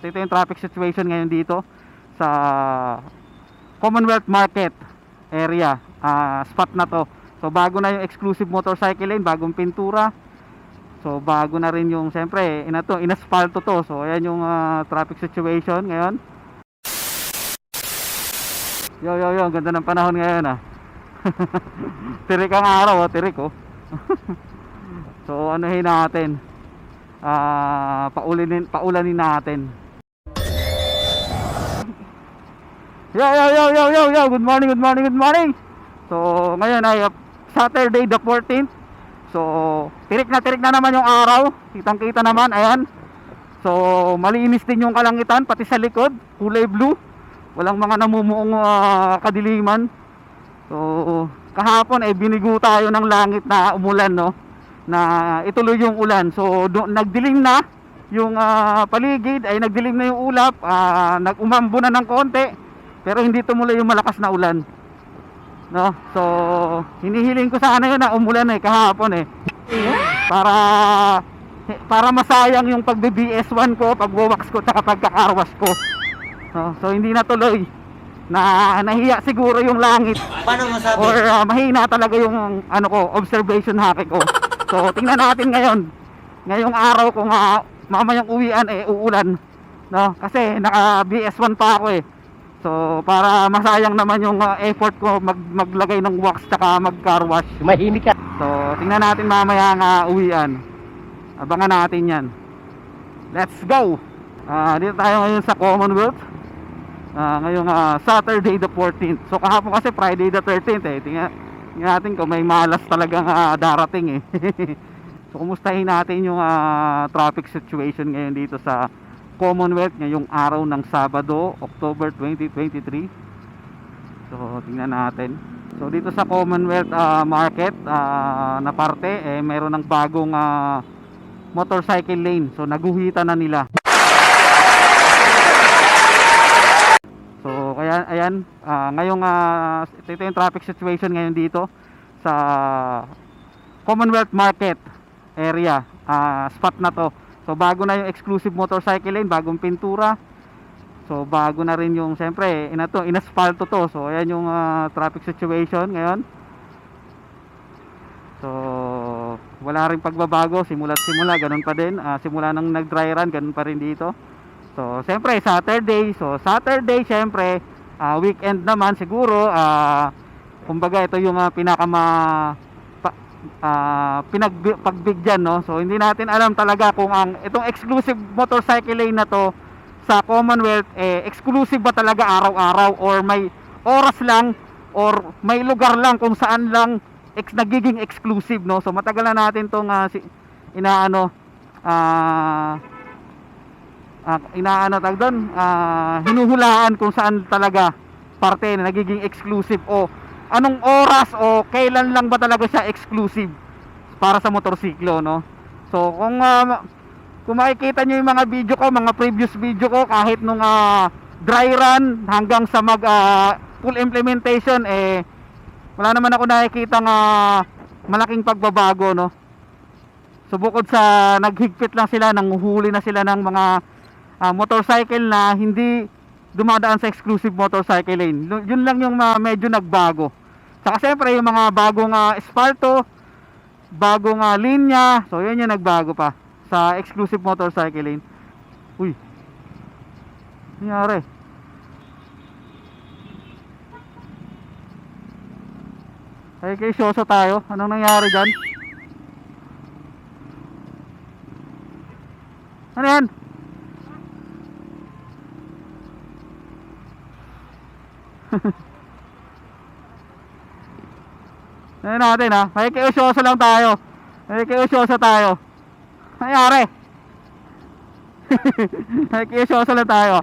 ito yung traffic situation ngayon dito sa Commonwealth Market area, spot na to. So bago na yung exclusive motorcycle lane, bagong pintura. So bago na rin yung, siyempre, inaspalto to. So ayan yung traffic situation ngayon. Yo, ang ganda ng panahon ngayon Tirik ang araw, tirik oh. So anuhin natin, paulanin natin. Yo, good morning. So ngayon ay Saturday the 14th. So tirik na naman yung araw, kitang-kita naman, ayan. So malinis din yung kalangitan, pati sa likod, kulay blue. Walang mga namumuong kadiliman. So kahapon ay binigo tayo ng langit na umulan, no, na ituloy yung ulan. So nagdilim na yung paligid, ay nagdilim na yung ulap, nag-umambo na ng konti, pero hindi tumuloy yung malakas na ulan, no. So hinihiling ko sana yun na umulan kahapon para masayang yung pagbe-BS1 ko, pagwawax ko, tsaka pagkakarwas ko, no? So hindi natuloy, na nahiya siguro yung langit. Paano masabi? Or mahina talaga yung observation haki ko. So tingnan natin ngayong araw kung mamayang uwian uulan, no? Kasi naka BS1 pa ako So para masayang naman yung effort ko maglagay ng wax tsaka mag-car wash. Mahimik ka. So tingnan natin mamaya uwian. Abangan natin yan. Let's go! Dito tayo ngayon sa Commonwealth. Ngayong Saturday the 14th. So kahapon kasi Friday the 13th Tingnan natin kung may malas talagang darating So kumustahin natin yung traffic situation ngayon dito sa Commonwealth ngayong araw ng Sabado, October 2023. So tingnan natin. So dito sa Commonwealth Market na parte meron ng bagong motorcycle lane. So naguhitan na nila. So kaya ayan, ngayong ito yung traffic situation ngayon dito sa Commonwealth Market area, spot na to. So bago na yung exclusive motorcycle lane, bagong pintura. So bago na rin yung, siyempre, inaspalto to. So ayan yung traffic situation ngayon. So wala rin pagbabago, simula ganun pa din. Simula nang nag-dry run, ganun pa rin dito. So siyempre Saturday, siyempre weekend naman siguro, kumbaga ito yung pagbigyan, no. So hindi natin alam talaga kung itong exclusive motorcycle lane na to sa Commonwealth exclusive ba talaga araw-araw, or may oras lang, or may lugar lang kung saan lang nagiging exclusive, no. So matagal na natin tong hinuhulaan kung saan talaga parte na nagiging exclusive, o anong oras o kailan lang ba talaga siya exclusive para sa motorsiklo, no. So kung makikita nyo yung mga video ko, mga previous video ko, kahit nung dry run hanggang sa full implementation, wala naman ako nakikita malaking pagbabago, no. So bukod sa naghigpit lang sila, nanguhuli na sila ng mga motorcycle na hindi dumadaan sa exclusive motorcycle lane. Yun lang yung medyo nagbago. Saka siyempre yung mga bagong espalto, bagong linya, so yun yung nagbago pa sa exclusive motorcycle lane. Uy, nangyari? Ay, kay Shoso tayo. Anong nangyari dyan? Ano yan? Ngayon natin may kiusyoso lang tayo. May kiusyoso tayo. Nangyari? May kiusyoso lang tayo.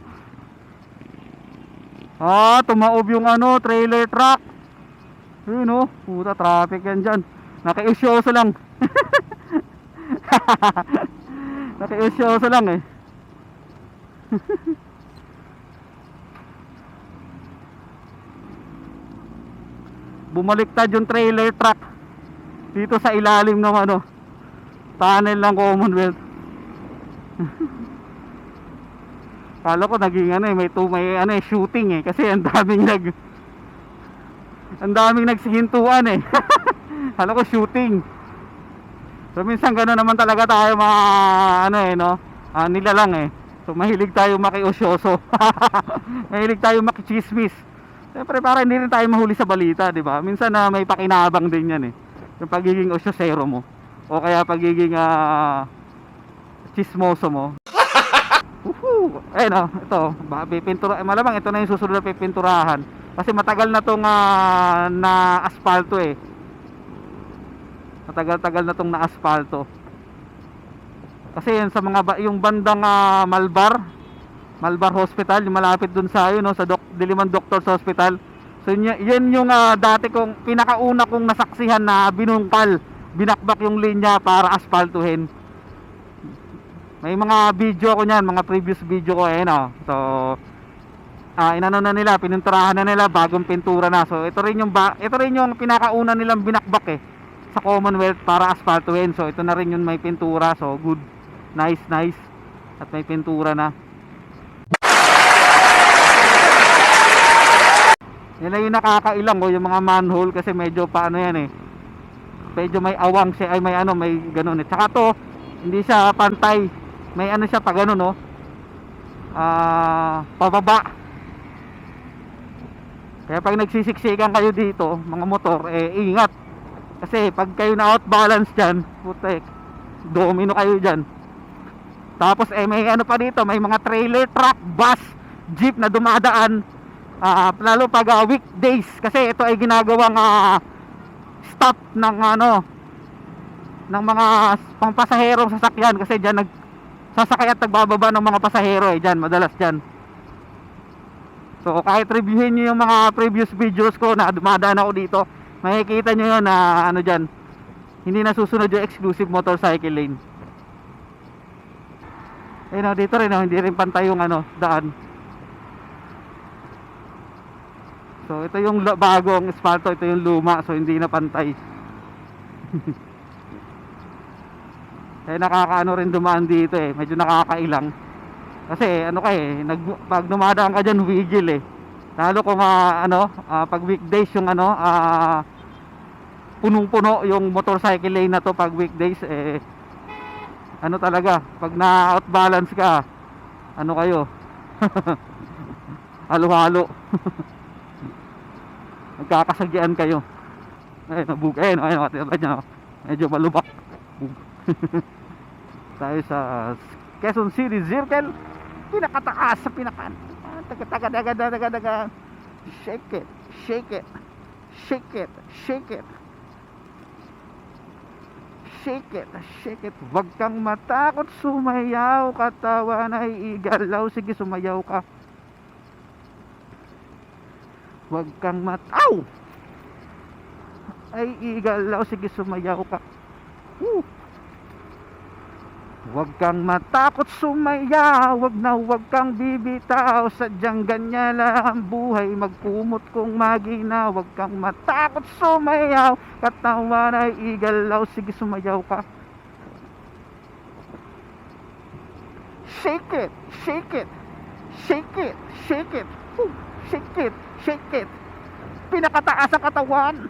Tumaob yung trailer truck. Yun puta, traffic yan dyan. Nakiusyoso lang. Nakiusyoso lang Bumaliktad yung trailer truck dito sa ilalim ng tunnel ng Commonwealth. Kala ko naging ano eh, may ano eh, shooting eh, kasi ang daming nagsihintuan eh. Kala ko shooting. So minsan gano'n naman talaga tayo mga ano eh no, nilalang eh. So mahilig tayo makiosyoso. Mahilig tayo makichismis. Siyempre para hindi rin tayo mahuli sa balita, di ba? Minsan na may pakinabang din yan eh. Yung pagiging osyosero mo. O kaya pagiging chismoso mo. Woohoo! Eh no, ito, pipintura, malamang ito na yung susunod na pipinturahan. Kasi matagal na tong na asfalto eh. Matagal-tagal na tong na asfalto. Kasi yan sa mga yung bandang Malbar Hospital, yung malapit dun sa no, sa Diliman Doctors Hospital. So yan yung dati kong pinakauna kong nasaksihan na binakbak yung linya para asfaltuhin. May mga video ko niyan, mga previous video ko no. So inano na nila, pininturahan na nila, bagong pintura na. So ito rin yung pinakauna nilang binakbak eh sa Commonwealth para asfaltuhin. So ito na rin yung may pintura. So good. Nice. At may pintura na. Yan na yung nakakailang yung mga manhole kasi medyo paano yan eh. Medyo may awang siya, ay may ganun eh. Tsaka to, hindi siya pantay. May ano siya pa ganun no. Pababa. Kaya pag nagsisiksikan kayo dito, mga motor, ingat. Kasi pag kayo na outbalance dyan, putek, domino kayo dyan. Tapos may ano pa dito, may mga trailer, truck, bus, jeep na dumadaan. Lalo pag weekdays, kasi ito ay ginagawang stop ng ng mga pangpasaherong sasakyan. Kasi dyan nagsasakay at nagbababa ng mga pasahero dyan, madalas dyan. So kahit reviewin nyo yung mga previous videos ko na dumadaan ako dito, makikita nyo yun na dyan, hindi nasusunod yung exclusive motorcycle lane. Dito rin hindi rin pantay yung daan. So ito yung bagong asfalto, ito yung luma, so hindi na pantay. Nakakaano rin dumaan dito medyo nakakailang. Kasi pag dumadaan ka dyan, wiggle lalo kung pag weekdays yung punong-puno yung motorcycle lane na to pag weekdays talaga pag na-outbalance ka kayo halo-halo. Nagkakasagyan kayo. Medyo malubak. Tayo sa Quezon City Circle, pinakataas sa pinakan. Taga. Shake it. Wag kang matakot, sumayaw, katawan ay igalaw. Sige, sumayaw ka. Wag kang ay igalaw. Sige, sumayaw ka. Wag kang matakot, sumayaw. Wag kang bibitaw. Sadyang ganyan lang ang buhay, magkumot kung maginaw. Wag kang matakot, sumayaw, katawan ay igalaw. Sige, sumayaw ka. Shake it. Pinakataas ang katawan.